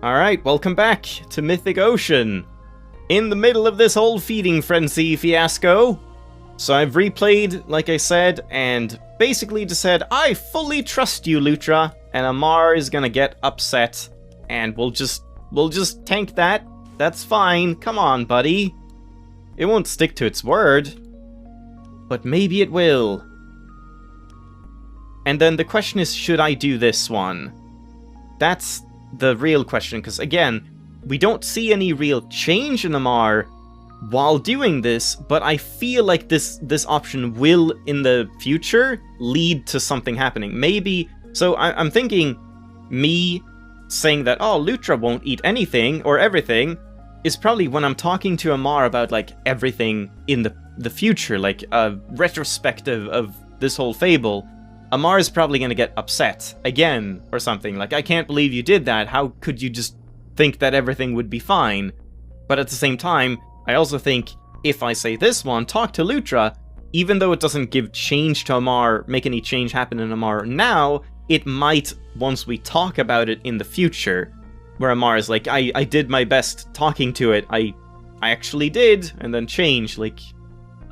Alright, welcome back to Mythic Ocean. In the middle of this whole feeding frenzy fiasco. So I've replayed, like I said, and basically just said, I fully trust you, Lutra, and Amar is gonna get upset, and we'll just tank that. That's fine. Come on, buddy. It won't stick to its word. But maybe it will. And then the question is, should I do this one? That's the real question, because again, we don't see any real change in Amar while doing this, but I feel like this option will, in the future, lead to something happening. Maybe, so I'm thinking me saying that, oh, Lutra won't eat anything, or everything, is probably when I'm talking to Amar about, like, everything in the future, like, a retrospective of this whole fable. Amar is probably gonna get upset again, or something, like, I can't believe you did that, how could you just think that everything would be fine? But at the same time, I also think, if I say this one, talk to Lutra, even though it doesn't give change to Amar, make any change happen in Amar now, it might, once we talk about it in the future, where Amar is like, I did my best talking to it, I actually did, and then change, like,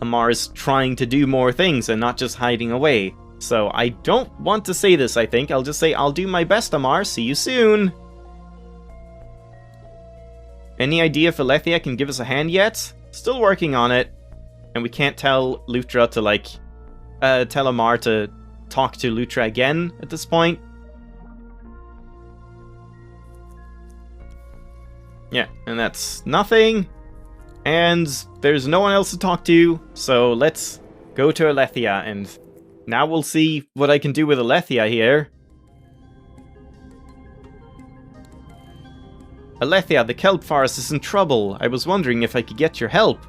Amar is trying to do more things and not just hiding away. So I don't want to say this, I think. I'll just say, I'll do my best, Amar. See you soon. Any idea if Alethea can give us a hand yet? Still working on it. And we can't tell Lutra to, like, tell Amar to talk to Lutra again at this point. Yeah, and that's nothing. And there's no one else to talk to, so let's go to Alethea, and now we'll see what I can do with Alethea here. Alethea, the kelp forest is in trouble. I was wondering if I could get your help.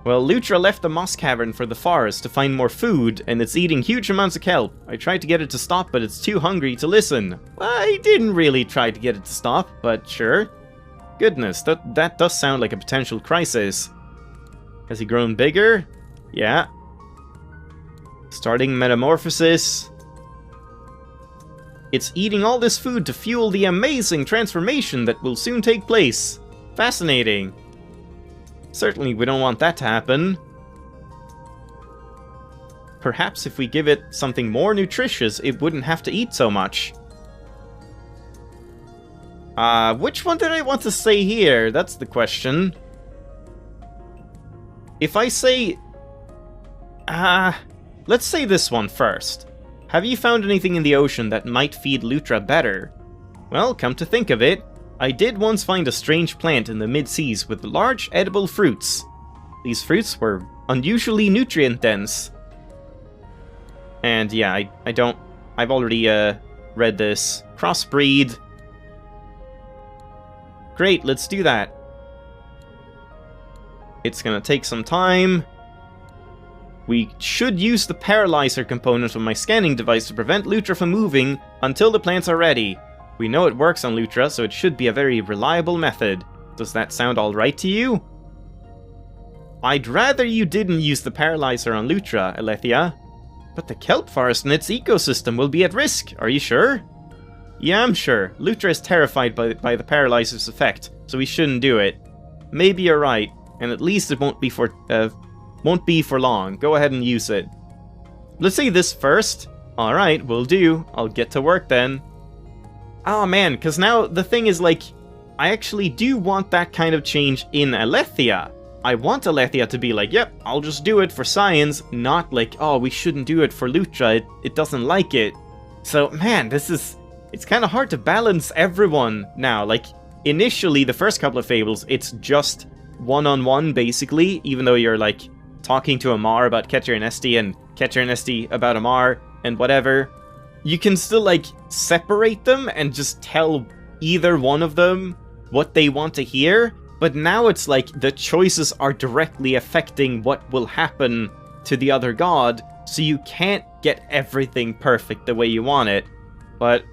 Well, Lutra left the moss cavern for the forest to find more food, and it's eating huge amounts of kelp. I tried to get it to stop, but it's too hungry to listen. I didn't really try to get it to stop, but sure. Goodness, that does sound like a potential crisis. Has he grown bigger? Yeah. Starting metamorphosis. It's eating all this food to fuel the amazing transformation that will soon take place. Fascinating. Certainly we don't want that to happen. Perhaps if we give it something more nutritious, it wouldn't have to eat so much. Which one did I want to say here? That's the question. If I say... let's say this one first. Have you found anything in the ocean that might feed Lutra better? Well, come to think of it, I did once find a strange plant in the mid-seas with large edible fruits. These fruits were unusually nutrient-dense. And yeah, I've already read this. Crossbreed. Great, let's do that. It's gonna take some time. We should use the paralyzer component of my scanning device to prevent Lutra from moving until the plants are ready. We know it works on Lutra, so it should be a very reliable method. Does that sound alright to you? I'd rather you didn't use the paralyzer on Lutra, Alethea. But the kelp forest and its ecosystem will be at risk, are you sure? Yeah, I'm sure. Lutra is terrified by the paralyzer's effect, so we shouldn't do it. Maybe you're right, and at least it won't be for long. Go ahead and use it. Let's say this first. Alright, will do. I'll get to work then. Oh man, because now the thing is, like, I actually do want that kind of change in Alethea. I want Alethea to be like, yep, I'll just do it for science, not like, oh, we shouldn't do it for Lutra, it doesn't like it. So, man, it's kind of hard to balance everyone now. Like, initially, the first couple of fables, it's just one-on-one, basically, even though you're, like, talking to Amar about Ketcher and Esti, and Ketcher and Esti about Amar, and whatever. You can still, like, separate them and just tell either one of them what they want to hear, but now it's like the choices are directly affecting what will happen to the other god, so you can't get everything perfect the way you want it. But,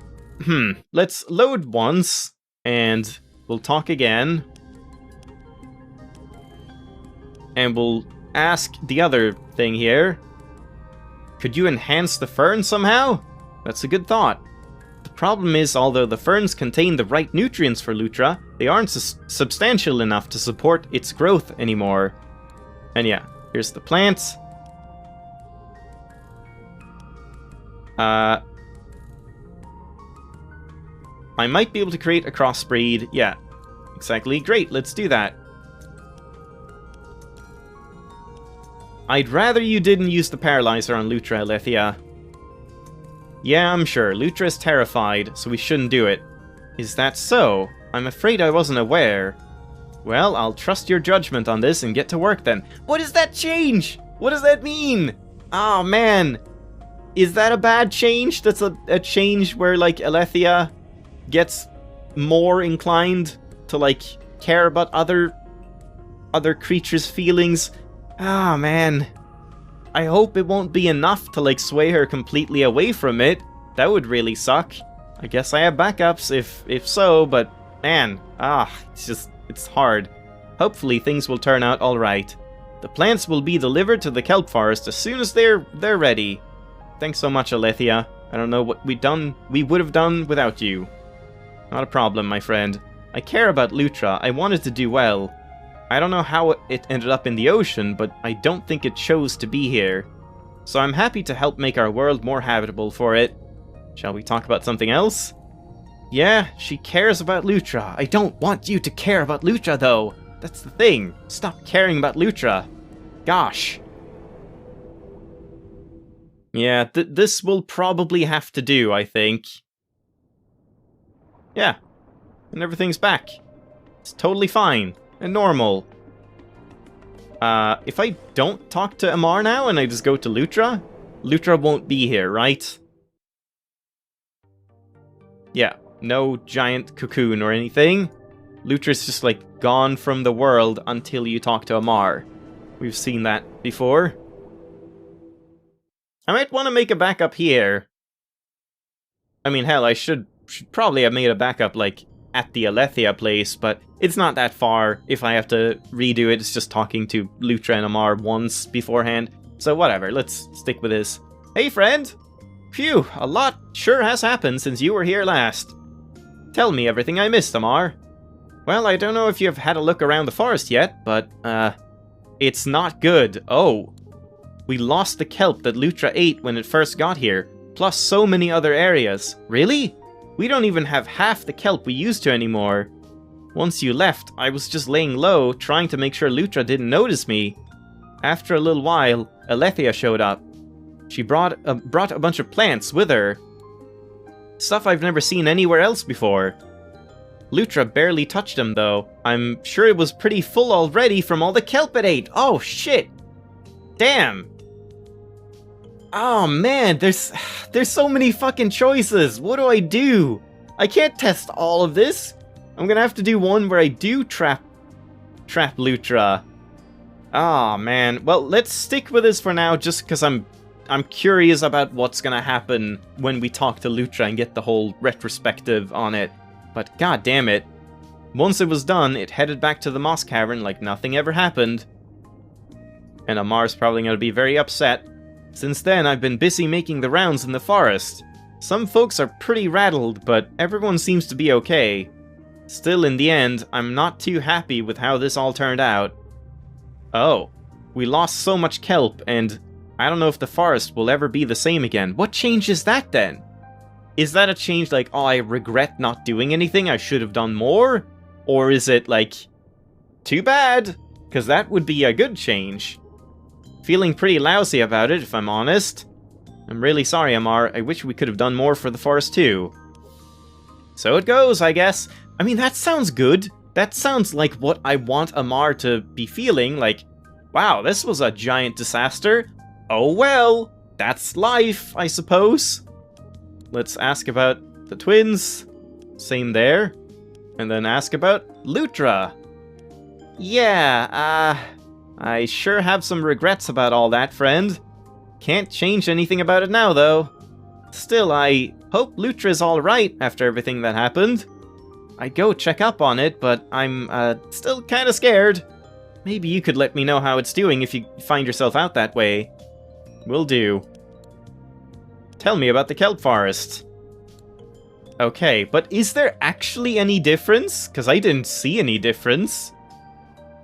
let's load once, and we'll talk again. And we'll ask the other thing here. Could you enhance the fern somehow? That's a good thought. The problem is, although the ferns contain the right nutrients for Lutra, they aren't substantial enough to support its growth anymore. And yeah, here's the plants. I might be able to create a crossbreed. Yeah, exactly. Great, let's do that. I'd rather you didn't use the paralyzer on Lutra, Alethea. Yeah, I'm sure. Lutra is terrified, so we shouldn't do it. Is that so? I'm afraid I wasn't aware. Well, I'll trust your judgment on this and get to work then. What does that change? What does that mean? Oh, man. Is that a bad change? That's a change where, like, Alethea gets more inclined to, like, care about other creatures' feelings? Ah, man. I hope it won't be enough to, like, sway her completely away from it. That would really suck. I guess I have backups if so, but man, it's hard. Hopefully things will turn out alright. The plants will be delivered to the kelp forest as soon as they're ready. Thanks so much, Alethea. I don't know what we would have done without you. Not a problem, my friend. I care about Lutra. I wanted to do well. I don't know how it ended up in the ocean, but I don't think it chose to be here. So I'm happy to help make our world more habitable for it. Shall we talk about something else? Yeah, she cares about Lutra. I don't want you to care about Lutra, though. That's the thing. Stop caring about Lutra. Gosh. Yeah, this will probably have to do, I think. Yeah. And everything's back. It's totally fine. And normal. If I don't talk to Amar now and I just go to Lutra, Lutra won't be here, right? Yeah, no giant cocoon or anything. Lutra's just, like, gone from the world until you talk to Amar. We've seen that before. I might want to make a backup here. I mean, hell, I should probably have made a backup, like, at the Alethea place, but it's not that far. If I have to redo it, it's just talking to Lutra and Amar once beforehand. So whatever, let's stick with this. Hey, friend! Phew, a lot sure has happened since you were here last. Tell me everything I missed, Amar. Well, I don't know if you've had a look around the forest yet, but, it's not good. Oh. We lost the kelp that Lutra ate when it first got here, plus so many other areas. Really? We don't even have half the kelp we used to anymore. Once you left, I was just laying low, trying to make sure Lutra didn't notice me. After a little while, Alethea showed up. She brought a bunch of plants with her. Stuff I've never seen anywhere else before. Lutra barely touched them, though. I'm sure it was pretty full already from all the kelp it ate. Oh, shit. Damn. Oh, man, there's so many fucking choices. What do I do? I can't test all of this. I'm gonna have to do one where I do trap Lutra. Oh, man. Well, let's stick with this for now, just because I'm curious about what's gonna happen when we talk to Lutra and get the whole retrospective on it. But god damn it. Once it was done, it headed back to the Moss Cavern like nothing ever happened. And Amar's probably gonna be very upset. Since then, I've been busy making the rounds in the forest. Some folks are pretty rattled, but everyone seems to be okay. Still, in the end, I'm not too happy with how this all turned out. Oh, we lost so much kelp, and I don't know if the forest will ever be the same again. What changes that, then? Is that a change like, oh, I regret not doing anything, I should have done more? Or is it like, too bad? Because that would be a good change. Feeling pretty lousy about it, if I'm honest. I'm really sorry, Amar. I wish we could have done more for the forest, too. So it goes, I guess. I mean, that sounds good. That sounds like what I want Amar to be feeling, like, wow, this was a giant disaster. Oh well, that's life, I suppose. Let's ask about the twins. Same there. And then ask about Lutra. Yeah, I sure have some regrets about all that, friend. Can't change anything about it now, though. Still, I hope Lutra's alright after everything that happened. I'd go check up on it, but I'm, still kinda scared. Maybe you could let me know how it's doing if you find yourself out that way. Will do. Tell me about the kelp forest. Okay, but is there actually any difference? Because I didn't see any difference.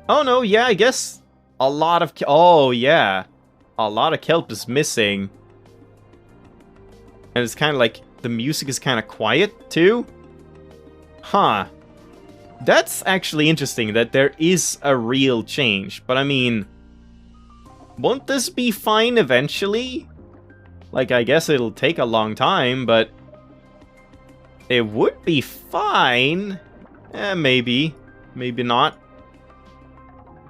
Oh no, yeah, I guess a lot of... Oh, yeah. A lot of kelp is missing. And it's kind of like... The music is kind of quiet, too? Huh. That's actually interesting, that there is a real change. But I mean... Won't this be fine eventually? Like, I guess it'll take a long time, but... It would be fine. Maybe. Maybe not.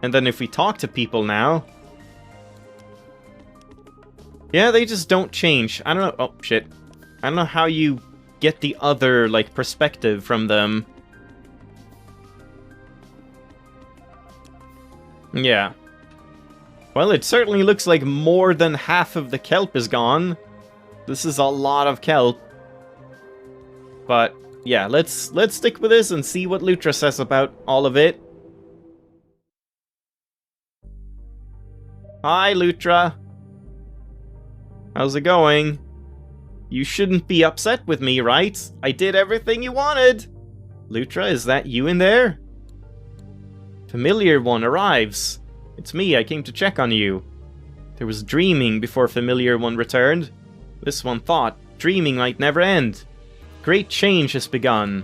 And then if we talk to people now... Yeah, they just don't change. I don't know... Oh, shit. I don't know how you get the other, like, perspective from them. Yeah. Well, it certainly looks like more than half of the kelp is gone. This is a lot of kelp. But, yeah, let's stick with this and see what Lutra says about all of it. Hi, Lutra. How's it going? You shouldn't be upset with me, right? I did everything you wanted! Lutra, is that you in there? Familiar One arrives. It's me, I came to check on you. There was dreaming before Familiar One returned. This one thought dreaming might never end. Great change has begun.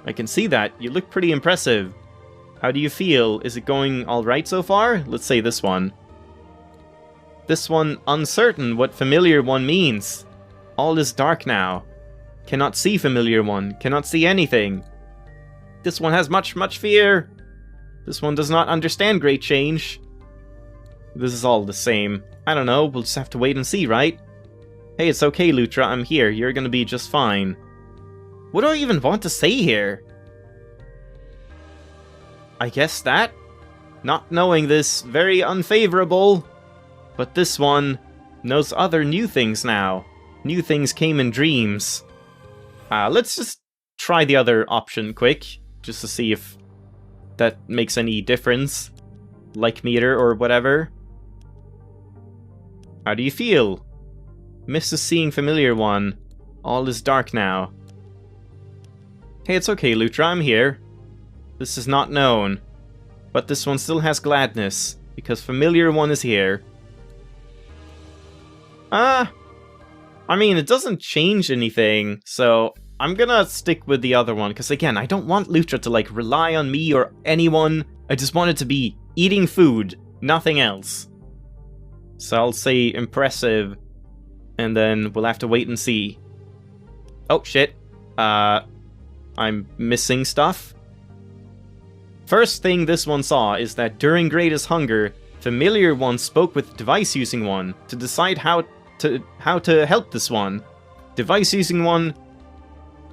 I can see that, you look pretty impressive. How do you feel? Is it going alright so far? Let's say this one. This one, uncertain what Familiar One means. All is dark now. Cannot see Familiar One. Cannot see anything. This one has much fear. This one does not understand great change. This is all the same. I don't know, we'll just have to wait and see, right? Hey, it's okay, Lutra, I'm here. You're gonna be just fine. What do I even want to say here? I guess that? Not knowing this, very unfavorable. But this one knows other new things now. New things came in dreams. Let's just try the other option quick, just to see if that makes any difference. Like meter or whatever. How do you feel? Misses seeing Familiar One. All is dark now. Hey, it's okay, Lutra, I'm here. This is not known. But this one still has gladness, because Familiar One is here. I mean, it doesn't change anything, so I'm gonna stick with the other one, because again, I don't want Lutra to, like, rely on me or anyone. I just want it to be eating food, nothing else. So I'll say impressive, and then we'll have to wait and see. Oh, shit. I'm missing stuff. First thing this one saw is that during Greatest Hunger, Familiar One spoke with Device Using One to decide how to help this one. Device Using One,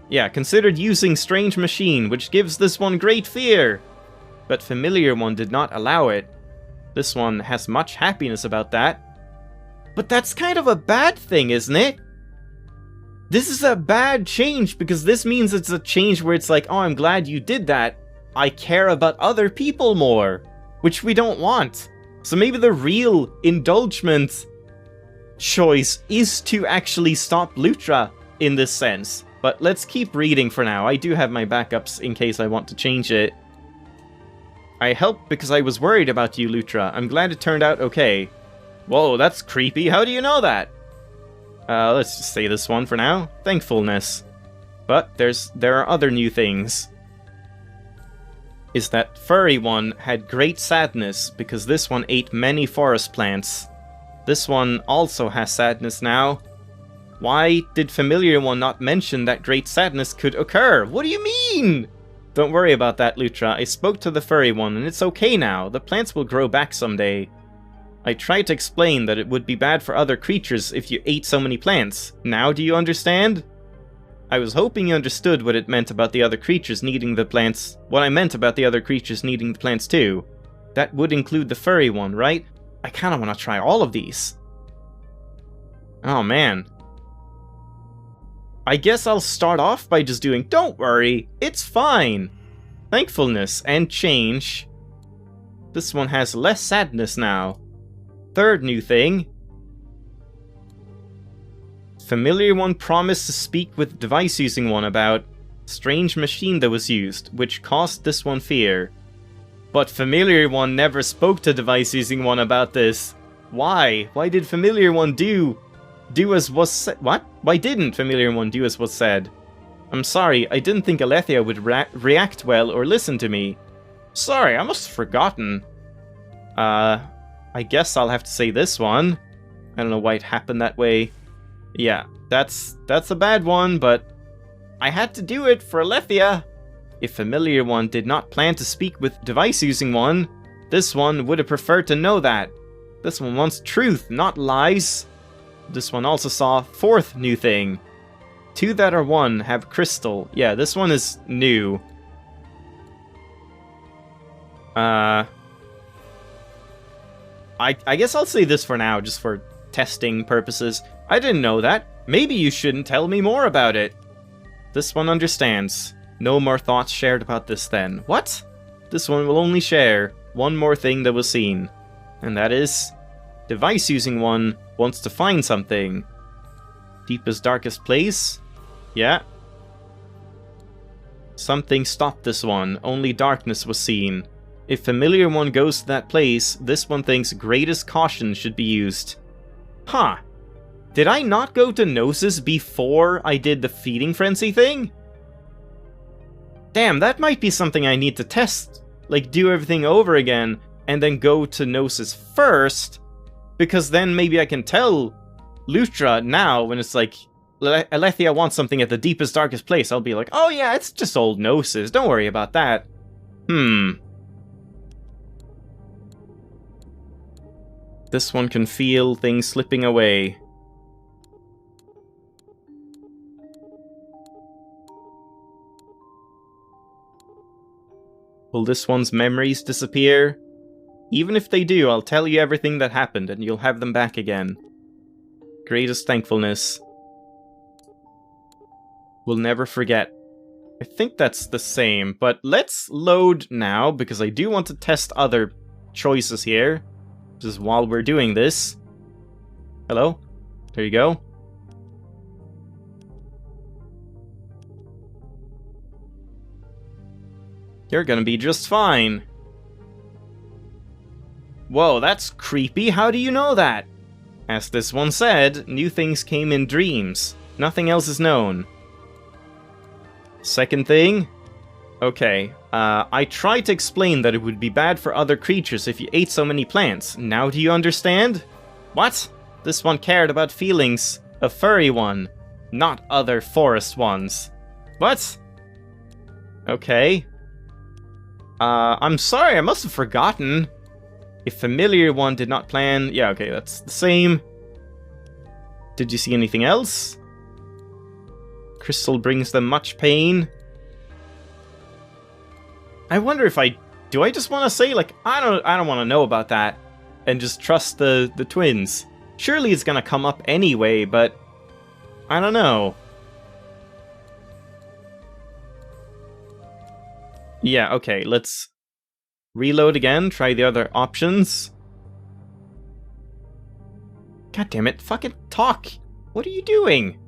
yeah, considered using Strange Machine, which gives this one great fear. But Familiar One did not allow it. This one has much happiness about that. But that's kind of a bad thing, isn't it? This is a bad change, because this means it's a change where it's like, oh, I'm glad you did that. I care about other people more, which we don't want. So maybe the real indulgement choice is to actually stop Lutra in this sense. But let's keep reading for now. I do have my backups in case I want to change it. I helped because I was worried about you, Lutra. I'm glad it turned out okay. Whoa, that's creepy. How do you know that? Let's just say this one for now. Thankfulness. But there are other new things. Is that Furry One had great sadness because this one ate many forest plants. This one also has sadness now. Why did Familiar One not mention that great sadness could occur? What do you mean? Don't worry about that, Lutra. I spoke to the Furry One and it's okay now. The plants will grow back someday. I tried to explain that it would be bad for other creatures if you ate so many plants. Now do you understand? I was hoping you understood what it meant about the other creatures needing the plants. What I meant about the other creatures needing the plants too. That would include the Furry One, right? I kinda wanna try all of these. Oh man. I guess I'll start off by just doing, don't worry, it's fine. Thankfulness and change. This one has less sadness now. Third new thing. Familiar One promised to speak with device using one about strange machine that was used, which caused this one fear. But Familiar One never spoke to device using one about this. Why? Why did Familiar One do as was said? What? Why didn't Familiar One do as was said? I'm sorry, I didn't think Alethea would react well or listen to me. Sorry, I must have forgotten. I guess I'll have to say this one. I don't know why it happened that way. Yeah, that's a bad one, but I had to do it for Alethea. If Familiar One did not plan to speak with device using one, this one would have preferred to know that. This one wants truth, not lies. This one also saw fourth new thing. Two that are one have crystal. Yeah, this one is new. I guess I'll say this for now, just for testing purposes. I didn't know that. Maybe you shouldn't tell me more about it. This one understands. No more thoughts shared about this then. What? This one will only share one more thing that was seen. And that is, device using one wants to find something. Deepest, darkest place? Yeah. Something stopped this one. Only darkness was seen. If Familiar One goes to that place, this one thinks greatest caution should be used. Huh. Did I not go to Gnosis before I did the feeding frenzy thing? Damn, that might be something I need to test. Like, do everything over again, and then go to Gnosis first, because then maybe I can tell Lutra now, when it's like, Alethea wants something at the deepest, darkest place, I'll be like, oh yeah, it's just old Gnosis, don't worry about that. This one can feel things slipping away. Will this one's memories disappear? Even if they do, I'll tell you everything that happened and you'll have them back again. Greatest thankfulness. We'll never forget. I think that's the same, but let's load now, because I do want to test other choices here. Just while we're doing this. Hello? There you go. You're gonna be just fine. Whoa, that's creepy. How do you know that? As this one said, new things came in dreams. Nothing else is known. Second thing? Okay, I tried to explain that it would be bad for other creatures if you ate so many plants. Now do you understand? What? This one cared about feelings. A furry one. Not other forest ones. What? Okay. I'm sorry, I must have forgotten. If Familiar One did not plan... Yeah, okay, that's the same. Did you see anything else? Crystal brings them much pain. I wonder if do I just want to say, like, I don't want to know about that, and just trust the twins. Surely it's gonna come up anyway, but I don't know. Yeah, okay, let's reload again, try the other options. God damn it, fucking talk! What are you doing?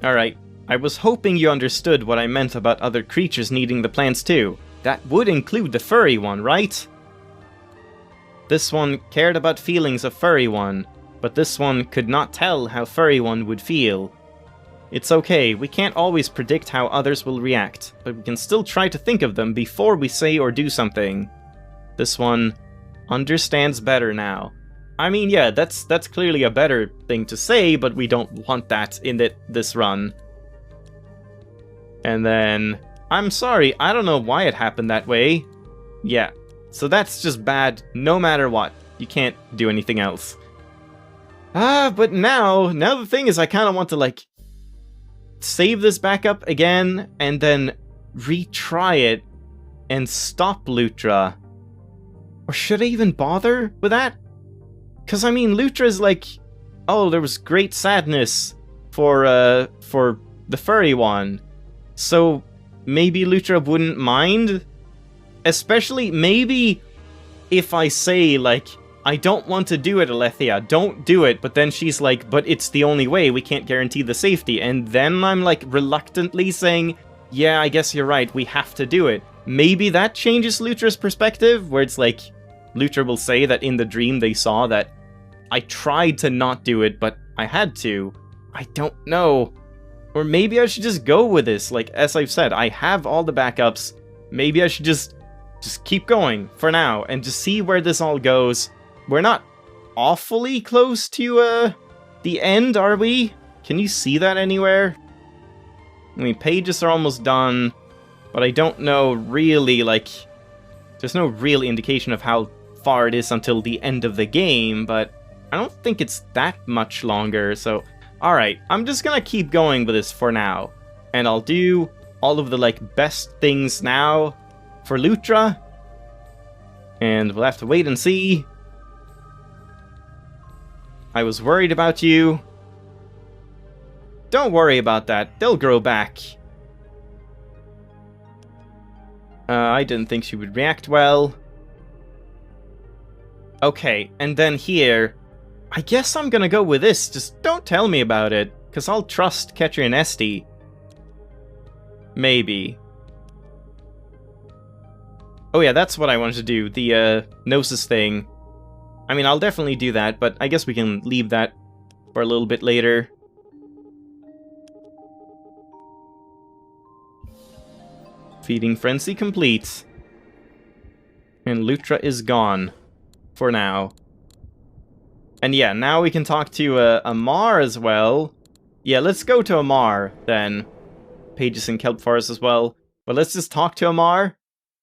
Alright, I was hoping you understood what I meant about other creatures needing the plants too. That would include the furry one, right? This one cared about feelings of furry one, but this one could not tell how furry one would feel. It's okay, we can't always predict how others will react, but we can still try to think of them before we say or do something. This one understands better now. I mean, yeah, that's clearly a better thing to say, but we don't want that in this run. And then, I'm sorry, I don't know why it happened that way. Yeah, so that's just bad no matter what. You can't do anything else. But now the thing is I kind of want to, like, save this back up again, and then retry it, and stop Lutra. Or should I even bother with that? Because, I mean, Lutra is like, oh, there was great sadness for the furry one. So, maybe Lutra wouldn't mind. Especially, maybe if I say, like, I don't want to do it, Alethea, don't do it, but then she's like, but it's the only way, we can't guarantee the safety, and then I'm, like, reluctantly saying, yeah, I guess you're right, we have to do it. Maybe that changes Lutra's perspective, where it's like, Lutra will say that in the dream they saw that I tried to not do it, but I had to. I don't know. Or maybe I should just go with this, like, as I've said, I have all the backups. Maybe I should just keep going for now, and just see where this all goes. We're not awfully close to, the end, are we? Can you see that anywhere? I mean, pages are almost done, but I don't know really, like, there's no real indication of how far it is until the end of the game, but I don't think it's that much longer, so alright, I'm just gonna keep going with this for now, and I'll do all of the, like, best things now for Lutra, and we'll have to wait and see. I was worried about you. Don't worry about that, they'll grow back. I didn't think she would react well. Okay, and then here, I guess I'm gonna go with this, just don't tell me about it, because I'll trust Ketri and Esti. Maybe. Oh yeah, that's what I wanted to do, the Gnosis thing. I mean, I'll definitely do that, but I guess we can leave that for a little bit later. Feeding Frenzy complete. And Lutra is gone. For now. And yeah, now we can talk to Amar as well. Yeah, let's go to Amar, then. Pages in Kelp Forest as well. But let's just talk to Amar.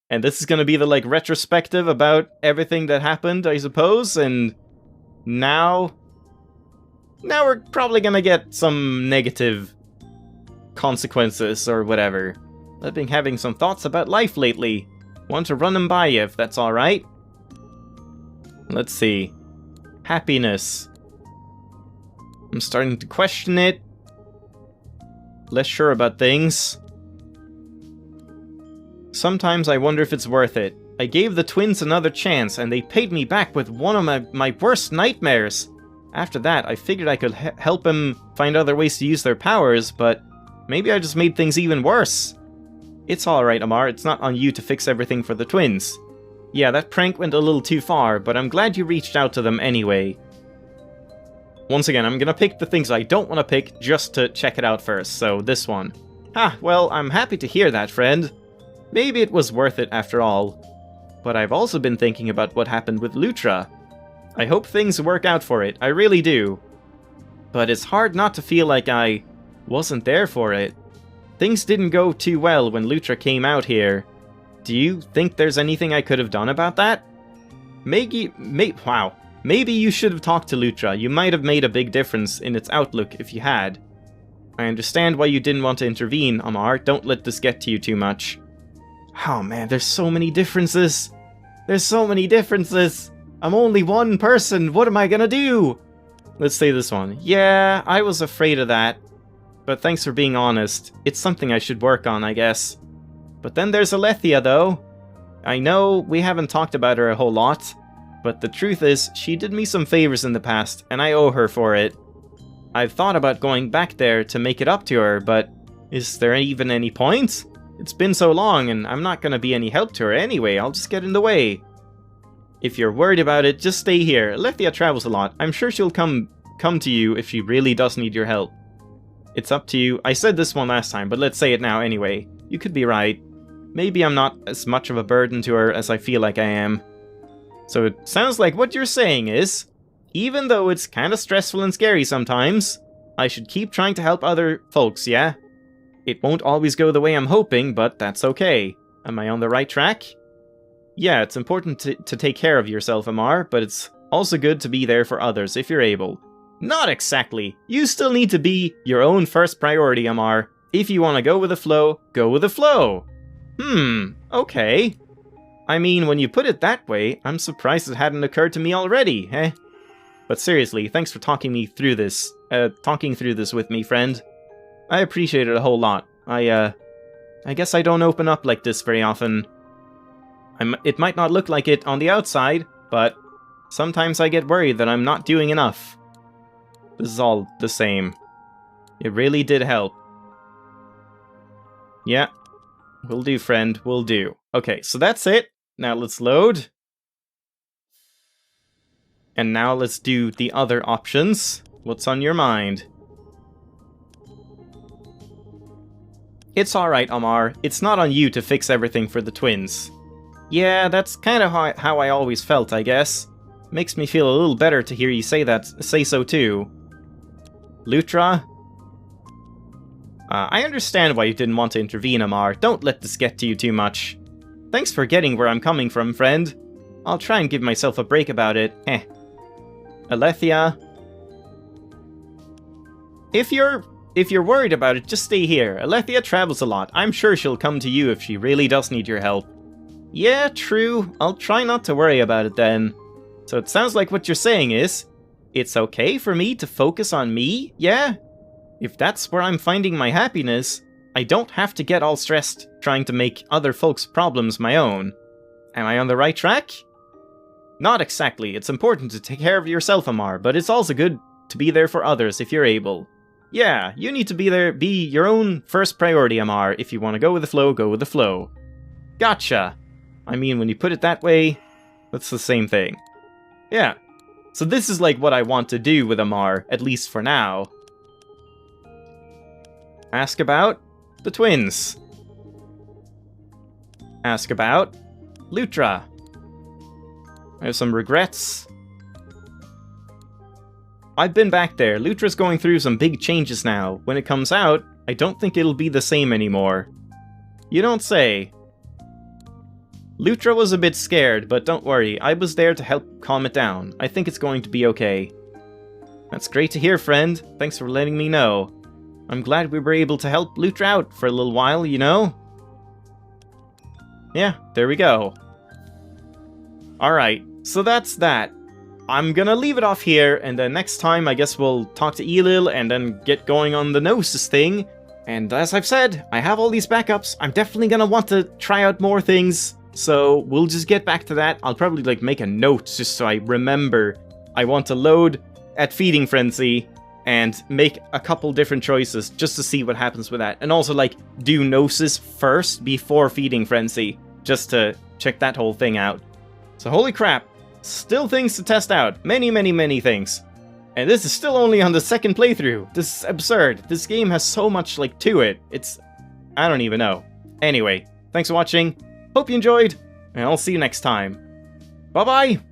And this is gonna be the, like, retrospective about everything that happened, I suppose. And now we're probably gonna get some negative consequences or whatever. I've been having some thoughts about life lately. Want to run them by you, if that's alright. Let's see. Happiness. I'm starting to question it. Less sure about things. Sometimes I wonder if it's worth it. I gave the twins another chance, and they paid me back with one of my worst nightmares. After that, I figured I could help them find other ways to use their powers, but maybe I just made things even worse. It's alright, Amar, it's not on you to fix everything for the twins. Yeah, that prank went a little too far, but I'm glad you reached out to them anyway. Once again, I'm gonna pick the things I don't want to pick just to check it out first, so this one. Ah, well, I'm happy to hear that, friend. Maybe it was worth it after all. But I've also been thinking about what happened with Lutra. I hope things work out for it, I really do. But it's hard not to feel like I wasn't there for it. Things didn't go too well when Lutra came out here. Do you think there's anything I could have done about that? Maybe you should have talked to Lutra. You might have made a big difference in its outlook if you had. I understand why you didn't want to intervene, Amar. Don't let this get to you too much. Oh man, there's so many differences. There's so many differences. I'm only one person. What am I gonna do? Let's say this one. Yeah, I was afraid of that. But thanks for being honest. It's something I should work on, I guess. But then there's Alethea, though. I know we haven't talked about her a whole lot, but the truth is, she did me some favors in the past, and I owe her for it. I've thought about going back there to make it up to her, but is there even any point? It's been so long, and I'm not gonna be any help to her anyway, I'll just get in the way. If you're worried about it, just stay here. Alethea travels a lot. I'm sure she'll come to you if she really does need your help. It's up to you. I said this one last time, but let's say it now anyway. You could be right. Maybe I'm not as much of a burden to her as I feel like I am. So it sounds like what you're saying is, even though it's kinda stressful and scary sometimes, I should keep trying to help other folks, yeah? It won't always go the way I'm hoping, but that's okay. Am I on the right track? Yeah, it's important to take care of yourself, Amar, but it's also good to be there for others if you're able. Not exactly. You still need to be your own first priority, Amar. If you want to go with the flow, go with the flow. Okay. I mean, when you put it that way, I'm surprised it hadn't occurred to me already, eh? But seriously, thanks for talking through this with me, friend. I appreciate it a whole lot. I guess I don't open up like this very often. It might not look like it on the outside, but sometimes I get worried that I'm not doing enough. This is all the same. It really did help. Yeah. Will do, friend. Will do. Okay, so that's it. Now let's load. And now let's do the other options. What's on your mind? It's alright, Amar. It's not on you to fix everything for the twins. Yeah, that's kind of how I always felt, I guess. Makes me feel a little better to hear you say so too. Lutra? I understand why you didn't want to intervene, Amar. Don't let this get to you too much. Thanks for getting where I'm coming from, friend. I'll try and give myself a break about it. Alethea? If you're worried about it, just stay here. Alethea travels a lot. I'm sure she'll come to you if she really does need your help. Yeah, true. I'll try not to worry about it then. So it sounds like what you're saying is, it's okay for me to focus on me, yeah? If that's where I'm finding my happiness, I don't have to get all stressed trying to make other folks' problems my own. Am I on the right track? Not exactly. It's important to take care of yourself, Amar, but it's also good to be there for others if you're able. Yeah, you need to be your own first priority, Amar. If you want to go with the flow, go with the flow. Gotcha. I mean, when you put it that way, that's the same thing. Yeah. So this is like what I want to do with Amar, at least for now. Ask about the twins. Ask about Lutra. I have some regrets. I've been back there. Lutra's going through some big changes now. When it comes out, I don't think it'll be the same anymore. You don't say. Lutra was a bit scared, but don't worry, I was there to help calm it down. I think it's going to be okay. That's great to hear, friend. Thanks for letting me know. I'm glad we were able to help Lutra out for a little while, you know? Yeah, there we go. Alright, so that's that. I'm gonna leave it off here, and then next time I guess we'll talk to Elil and then get going on the Gnosis thing. And as I've said, I have all these backups. I'm definitely gonna want to try out more things, so we'll just get back to that. I'll probably like make a note just so I remember I want to load at Feeding Frenzy and make a couple different choices just to see what happens with that. And also like do Gnosis first before Feeding Frenzy, just to check that whole thing out. So holy crap, still things to test out. Many things. And this is still only on the second playthrough. This is absurd. This game has so much like to it. I don't even know. Anyway, thanks for watching. Hope you enjoyed, and I'll see you next time. Bye bye!